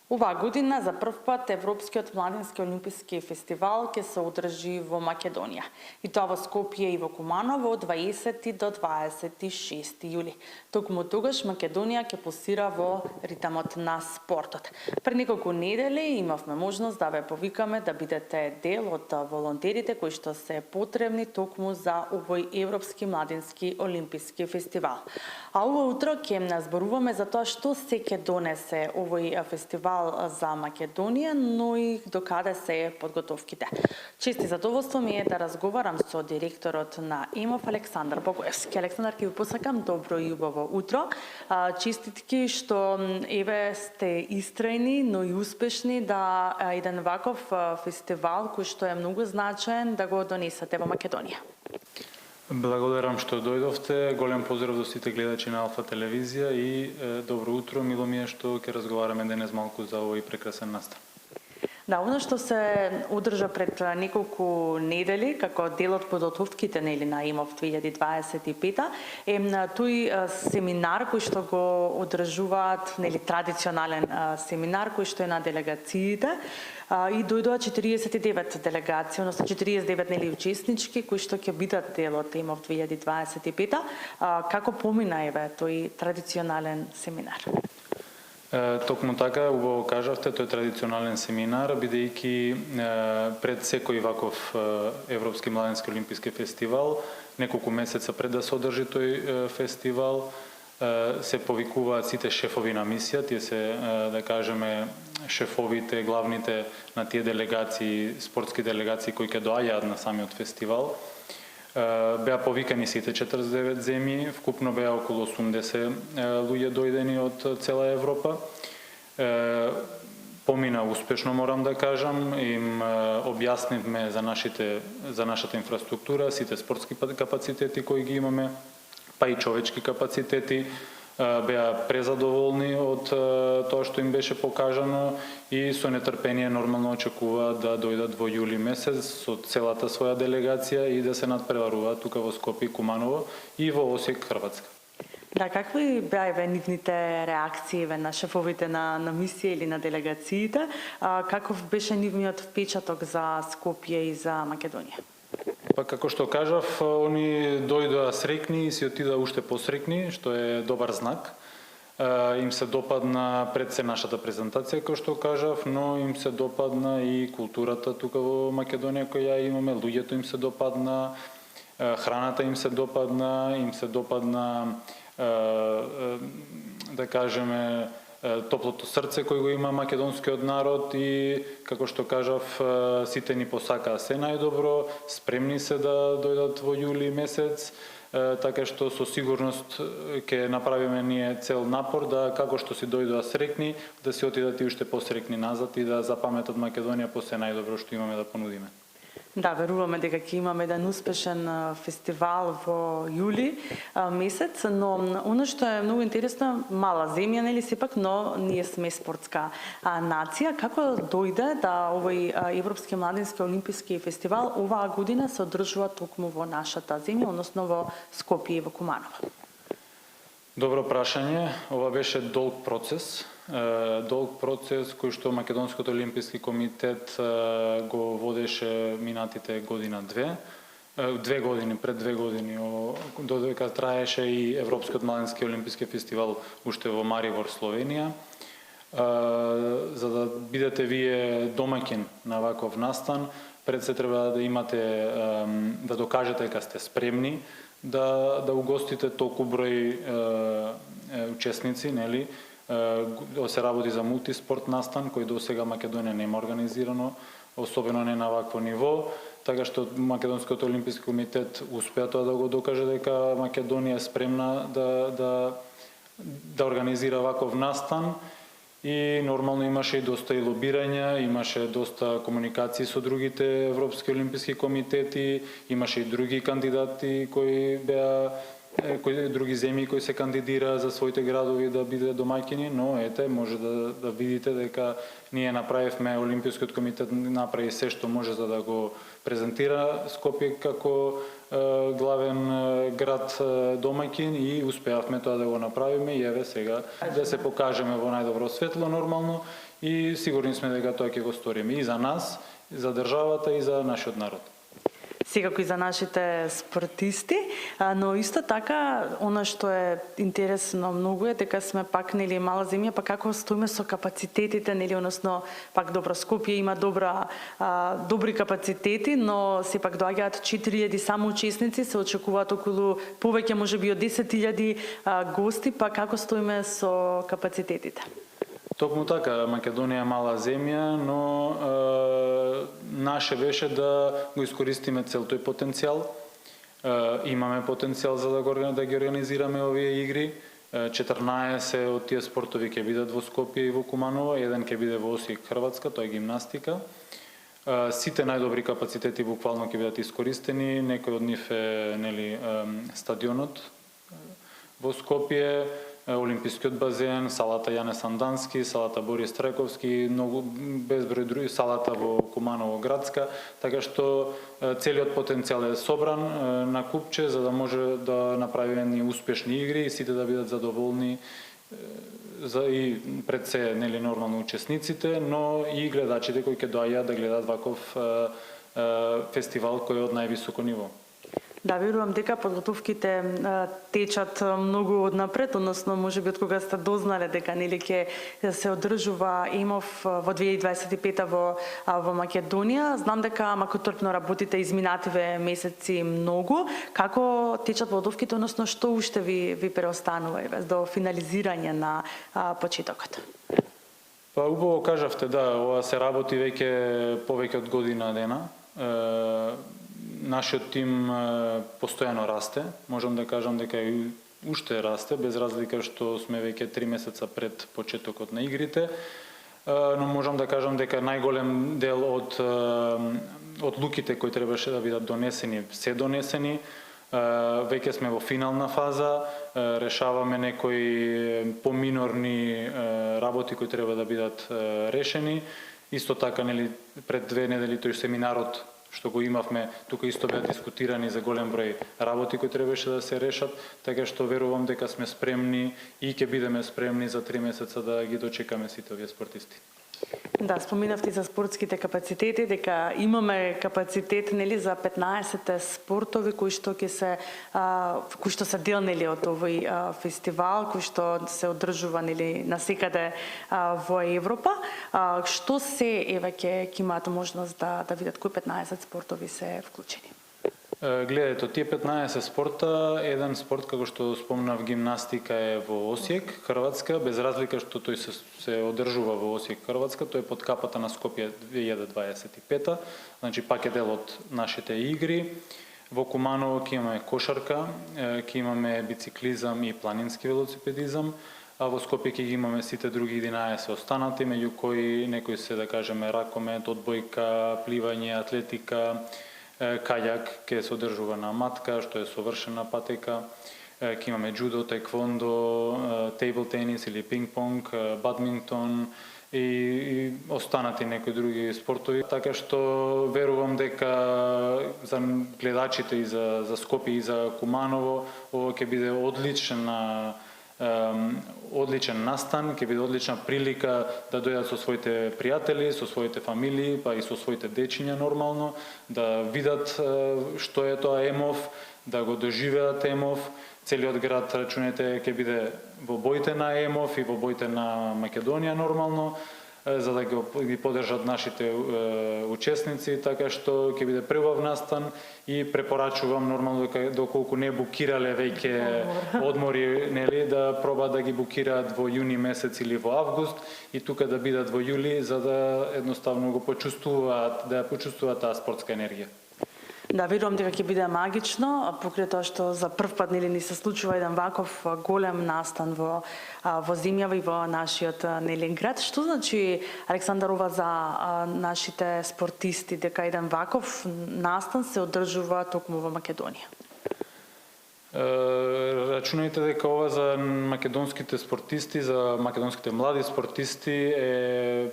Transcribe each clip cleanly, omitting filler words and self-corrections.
Оваа година за прв пат Европскиот младински олимписки фестивал ќе се одржи во Македонија. И тоа во Скопје и во Куманово од 20 до 26 јули. Токму тогаш Македонија ќе пулсира во ритамот на спортот. Пред неколку недели имавме можност да ве повикаме да бидете дел од волонтерите кои што се потребни токму за овој Европски младински олимписки фестивал. А ова утро ќе зборуваме за тоа што се ќе донесе овој фестивал за Македонија, но и докаде се подготовките. Чест и задоволство ми е да разговарам со директорот на ЕМОФ Александар Богоевски. Александар, ќе ви посакам добро и убаво утро. Честитки што еве сте истрајни, но и успешни да еден ваков фестивал кој што е многу значаен да го донесете во Македонија. Благодарам што дојдовте. Голем поздрав до сите гледачи на Алфа телевизија и добро утро. Мило ми е што ќе разговараме денес малку за овој прекрасен настан. Да, оно што се одржа пред неколку недели како дел од подготовките на ЕМОФ 2025 е тој семинар кој што го одржуваат, традиционален семинар кој што е на делегациите. И дојдоа 49 делегации, односно 49 учеснички кои што ќе бидат дел од ЕМОФ 2025. Како помина еве тој традиционален семинар? Токму така, убаво кажавте, тој традиционален семинар, бидејќи пред секој ваков Европски младински олимписки фестивал, неколку месеца пред да се одржи тој фестивал, се повикуваат сите шефови на мисија, тие се, да кажеме, шефовите, главните на тие делегации, спортски делегации кои ќе доаѓаат на самиот фестивал. Беа повикани сите 49 земји, вкупно беа околу 80 луѓе дојдени од цела Европа. Помина успешно, морам да кажам, им објаснивме за нашата инфраструктура, сите спортски капацитети кои ги имаме, па и човечки капацитети, беа презадоволни од тоа што им беше покажано и со нетрпение нормално очекуваат да дојдат во јули месец со целата своја делегација и да се надпреваруваат тука во Скопје и Куманово и во Осијек, Хрватска. Да, какви беа нивните реакции на шефовите на мисија или на делегациите? Каков беше нивниот впечаток за Скопје и за Македонија? Па како што кажав, они дојдоа среќни и си отидоа уште посреќни, што е добар знак. Им се допадна пред се нашата презентација, како што кажав, но им се допадна и културата тука во Македонија која имаме, луѓето им се допадна, храната им се допадна, да кажеме, топлото срце кој го има македонскиот народ и, како што кажав, сите ни посакаа се најдобро, спремни се да дојдат во јули месец, така што со сигурност ќе направиме ние цел напор да, како што си дојдоа среќни, да си отидат и уште посреќни назад и да запаметат Македонија по се најдобро што имаме да понудиме. Да, веруваме дека ќе имаме еден успешен фестивал во јули месец, но оно што е многу интересно, мала земја, сепак, но ние сме спортска нација. Како дојде да овој Европски младински олимписки фестивал оваа година се одржува токму во нашата земја, односно во Скопје и во Куманово? Добро прашање. Ова беше долг процес кој што Македонскиот олимписки комитет го водеше минатите пред две години, додека траеше и Европскиот младински олимписки фестивал уште во Марибор, Словенија. За да бидете вие домаќин на ваков настан, пред се треба да имате, да докажете дека сте спремни да угостите толку број учесници, нели? Се работи за мултиспорт настан кој до сега Македонија нема организирано, особено не на вакво ниво, така што Македонскиот олимписки комитет успеа тоа да го докаже дека Македонија е спремна да организира ваков настан и нормално имаше и доста и лобирања, имаше доста комуникации со другите европски олимписки комитети, имаше и други кандидати други земји кои се кандидира за своите градови да биде домаќини, но ете, може да видите дека ние направивме, Олимпискиот комитет направи се што може за да го презентира Скопје како главен град домаќин и успеавме тоа да го направиме и еве сега да се покажеме во најдобро светло нормално и сигурни сме дека тоа ќе го сториме и за нас, и за државата и за нашиот народ. Секако и за нашите спортисти, но исто така, она што е интересно многу е дека сме пак нели мала земја, па како стоиме со капацитетите, нели, односно пак добро Скопје има добри капацитети, но сепак доаѓаат 4000 само учесници, се очекуваат околу повеќе можеби од 10.000 гости, па како стоиме со капацитетите? Токму така, Македонија е мала земја, но наше беше да го искористиме цел тој потенцијал. Имаме потенцијал за да ги организираме овие игри. 14 од тие спортови ќе бидат во Скопје и во Куманово, еден ќе биде во Осијек, Хрватска, тоа е гимнастика. Сите најдобри капацитети буквално ќе бидат искористени, некој од нив е нели стадионот во Скопје, Олимпискиот базен, салата Јане Сандански, салата Борис Трајковски, многу безброј други, салата во Куманово градска, така што целиот потенцијал е собран на купче за да може да направиме ни успешни игри и сите да бидат задоволни и пред се нели нормално учесниците, но и гледачите кои ќе доаѓаат да гледаат ваков фестивал кој е од највисоко ниво. Да, верувам дека подготовките течат многу однапред, односно можеби од кога сте дознале дека нели ќе се одржува ЕМОВ во 2025 во Македонија. Знам дека макоторпно работите изминативе месеци многу. Како течат подготовките, односно што уште ви преостанува до финализирање на почетокот? Па убаво кажавте, да, ова се работи веќе повеќе од година дена. Нашиот тим постојано расте, можам да кажам дека и уште расте, без разлика што сме веќе 3 месеца пред почетокот на игрите, но можам да кажам дека најголем дел од луките кои требаше да бидат донесени, се донесени. Веќе сме во финална фаза, решаваме некои поминорни работи кои треба да бидат решени. Исто така, нели, пред 2 недели тој семинарот што го имавме, тука исто беа дискутирани за голем број работи кои требаше да се решат, така што верувам дека сме спремни и ќе бидеме спремни за 3 месеца да ги дочекаме сите овие спортисти. Да, споминавте за спортските капацитети, дека имаме капацитет нели за 15 спортови кои што се дел нели од овој фестивал кој што се одржува нели насекаде во Европа. Што се еве ќе имаат можност да видат кои 15 спортови се вклучени? Гледате, тие 15 спорта, еден спорт, како што спомнав, гимнастика е во Осијек, Хрватска, без разлика што тој се одржува во Осијек, Хрватска, тој е под капата на Скопје 2025, значи пак е дел од нашите игри. Во Куманово ќе имаме кошарка, ќе имаме бициклизам и планински велосипедизам, а во Скопје ќе имаме сите други 11 останати, меѓу кои некои се, да кажеме, ракомет, одбојка, пливање, атлетика, кајак ќе се одржува на матка, што е совршена патека. Ќе имаме џудо, таеквондо, тейбл тенис или пинг-понг, бадминтон и останати некои други спортови. Така што верувам дека за гледачите и за Скопје и за Куманово ова ќе биде одличен настан, ќе биде одлична прилика да дојдат со своите пријатели, со своите фамилии, па и со своите дечиња нормално, да видат што е тоа ЕМОВ, да го доживеат ЕМОВ. Целиот град, рачунете, ќе биде во боите на ЕМОВ и во боите на Македонија нормално, за да ги поддржат нашите учесници, така што ќе биде преубав настан и препорачувам нормално доколку не букирале веќе одмори, нели, да пробаат да ги букираат во јуни месец или во август и тука да бидат во јули за да едноставно го почувствуваат, да ја почувствуваат таа спортска енергија. Да, верувам дека ќе биде магично, покрај тоа што за прв пат нели ни се случува еден ваков голем настан во земјава и во нашиот нели град. Што значи, Александар, ова за нашите спортисти, дека еден ваков настан се одржува токму во Македонија? Рачунајте дека ова за македонските спортисти, за македонските млади спортисти е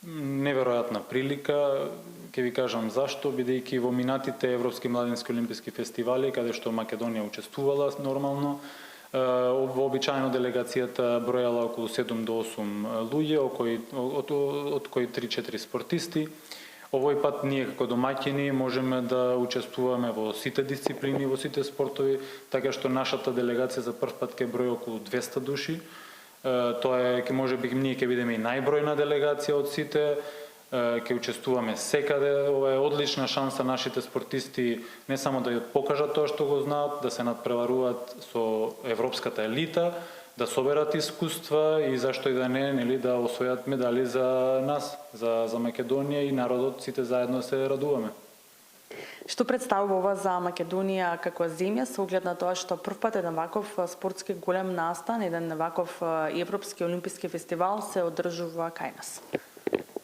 неверојатна прилика. Ќе ви кажам зашто, бидејќи во минатите Европски младински олимписки фестивали, каде што Македонија учествувала нормално, вообичаено делегацијата бројала околу 7 до 8 луѓе, од кои 3-4 спортисти. Овој пат ние како домаќини можеме да учествуваме во сите дисциплини, во сите спортови, така што нашата делегација за прв пат ќе брои околу 200 души. Тоа е, можеби ние ќе бидеме и најбројна делегација од сите, ќе учествуваме секаде. Ова е одлична шанса нашите спортисти не само да ја покажат тоа што го знаат, да се надпреваруваат со европската елита, да соберат искуства и зашто и да не, нели, да освојат медали за нас, за Македонија и народот, сите заедно се радуваме. Што представува ова за Македонија како земја со оглед на тоа што првпат еден ваков спортски голем настан, еден ваков европски олимписки фестивал се одржува кај нас?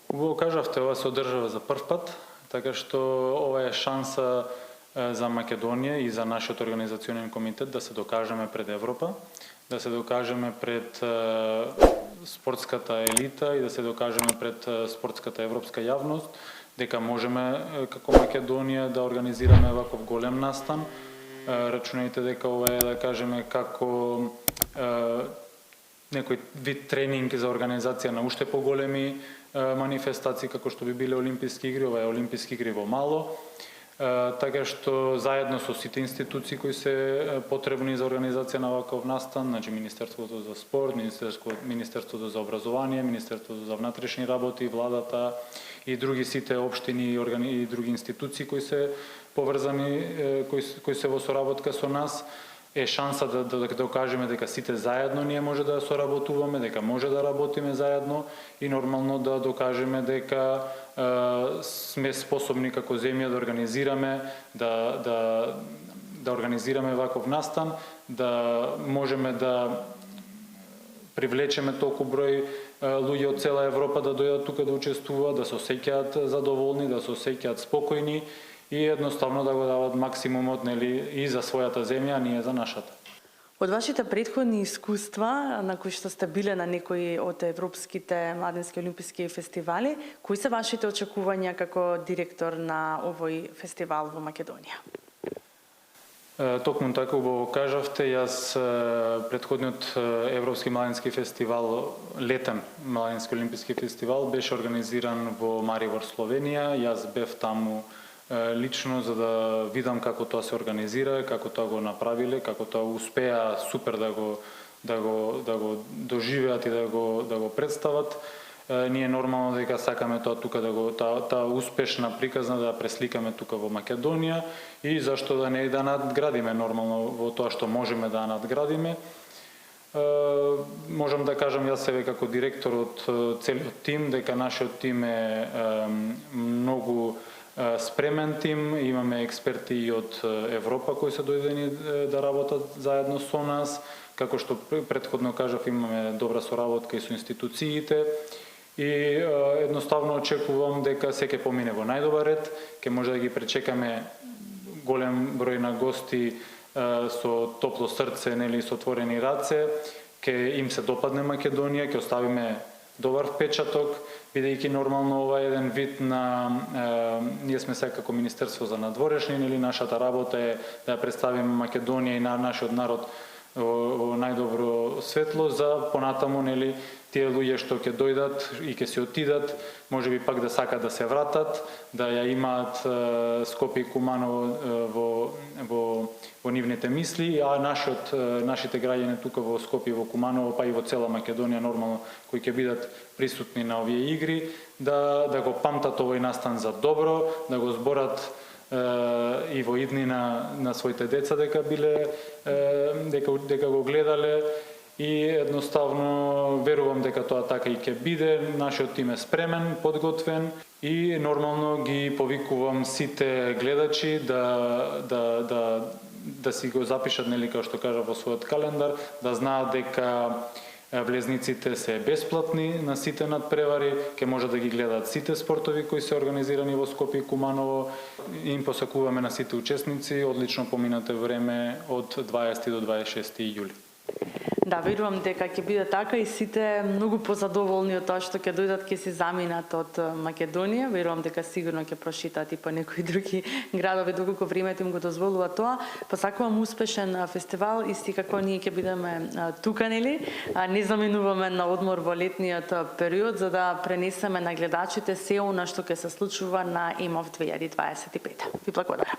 Убаво кажавте, ова се одржава за прв пат, така што ова е шанса за Македонија и за нашиот организационен комитет да се докажеме пред Европа, да се докажеме пред спортската елита и да се докажеме пред спортската европска јавност, дека можеме како Македонија да организираме ваков голем настан. Рачунајте дека ова е, да кажеме, како некој вид тренинг за организација на уште поголеми манифестации, како што би биле Олимписки игри. Ова е Олимписки игри во мало. Така што заедно со сите институции кои се потребни за организација на ваков настан, значи Министерството за спорт, Министерството за образование, Министерството за внатрешни работи, владата и други сите општини и други институции кои се поврзани, кои се во соработка со нас, е шанса да докажеме дека сите заедно ние може да соработуваме, дека може да работиме заедно и нормално да докажеме дека сме способни како земја да организираме, да организираме ваков настан, да можеме да привлечеме толку број луѓе од цела Европа да дојдат тука да учествуваат, да се осеќаат задоволни, да се осеќаат спокојни и едноставно да го дават максимумот, нели, и за својата земја, а ние за нашата. Од вашите претходни искуства, на кои што сте биле на некои од европските младински олимписки фестивали, кои се вашите очекувања како директор на овој фестивал во Македонија? Токму така убаво кажавте, јас претходниот Европски младински фестивал, летен младински олимписки фестивал, беше организиран во Маривор, Словенија. Јас бев таму лично за да видам како тоа се организира, како тоа го направиле, како тоа успеа супер да го доживеат и да го представат. Ние нормално дека сакаме тоа тука таа успешна приказна да пресликаме тука во Македонија и зашто да не да надградиме нормално во тоа што можеме да надградиме. Можам да кажам јас себе како директор од целиот тим дека нашиот тим е многу спремен тим, имаме експерти и од Европа кои се дојдени да работат заедно со нас, како што претходно кажав, имаме добра соработка и со институциите и едноставно очекувам дека се ќе помине во најдобар ред, ќе може да ги пречекаме голем број на гости со топло срце, нели, со отворени раце, ќе им се допадне Македонија, ќе оставиме добар впечаток, бидејќи нормално ова е еден вид на ние сме сега како Министерство за надворешни, нели, нашата работа е да ја представиме Македонија и на нашиот народ во најдобро светло за понатаму, нели, тие луѓе што ќе дојдат и ќе се отидат, можеби пак да сакат да се вратат, да ја имаат Скопје и Куманово во нивните мисли, а нашите граѓани тука во Скопје, во Куманово, па и во цела Македонија нормално, кои ќе бидат присутни на овие игри, да го памтат овој настан за добро, да го зборат и во иднина на своите деца дека го гледале и едноставно верувам дека тоа така и ќе биде. Нашиот тим е спремен, подготвен и нормално ги повикувам сите гледачи да си го запишат, нели, како што кажа во својот календар, да знаат дека влезниците се бесплатни на сите надпревари, ќе може да ги гледаат сите спортови кои се организирани во Скопје и Куманово. Им посакуваме на сите учесници одлично поминате време од 20 до 26 јули. Да, верувам дека ќе биде така и сите многу позадоволни од тоа што ќе дојдат, ќе се заминат од Македонија. Верувам дека сигурно ќе прошетат и по некои други градови доколку времето им го дозволува тоа. Посакувам успешен фестивал, исти како ние ќе бидеме тука, нели? Не заминуваме на одмор во летниот период за да пренесеме на гледачите се она што ќе се случува на ЕМОВ 2025. Ви благодарам.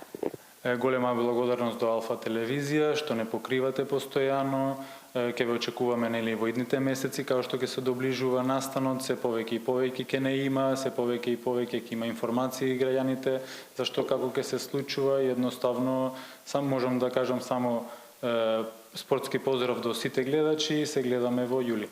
Голема благодарност до Алфа телевизија што не покривате постојано. Ќе ве очекуваме нели во идните месеци, као што ќе се доближува настанот, се повеќе и повеќе ќе не има, се повеќе и повеќе ќе има информации граѓаните за што како ќе се случува. Едноставно можам да кажам само спортски поздрав до сите гледачи, се гледаме во јули.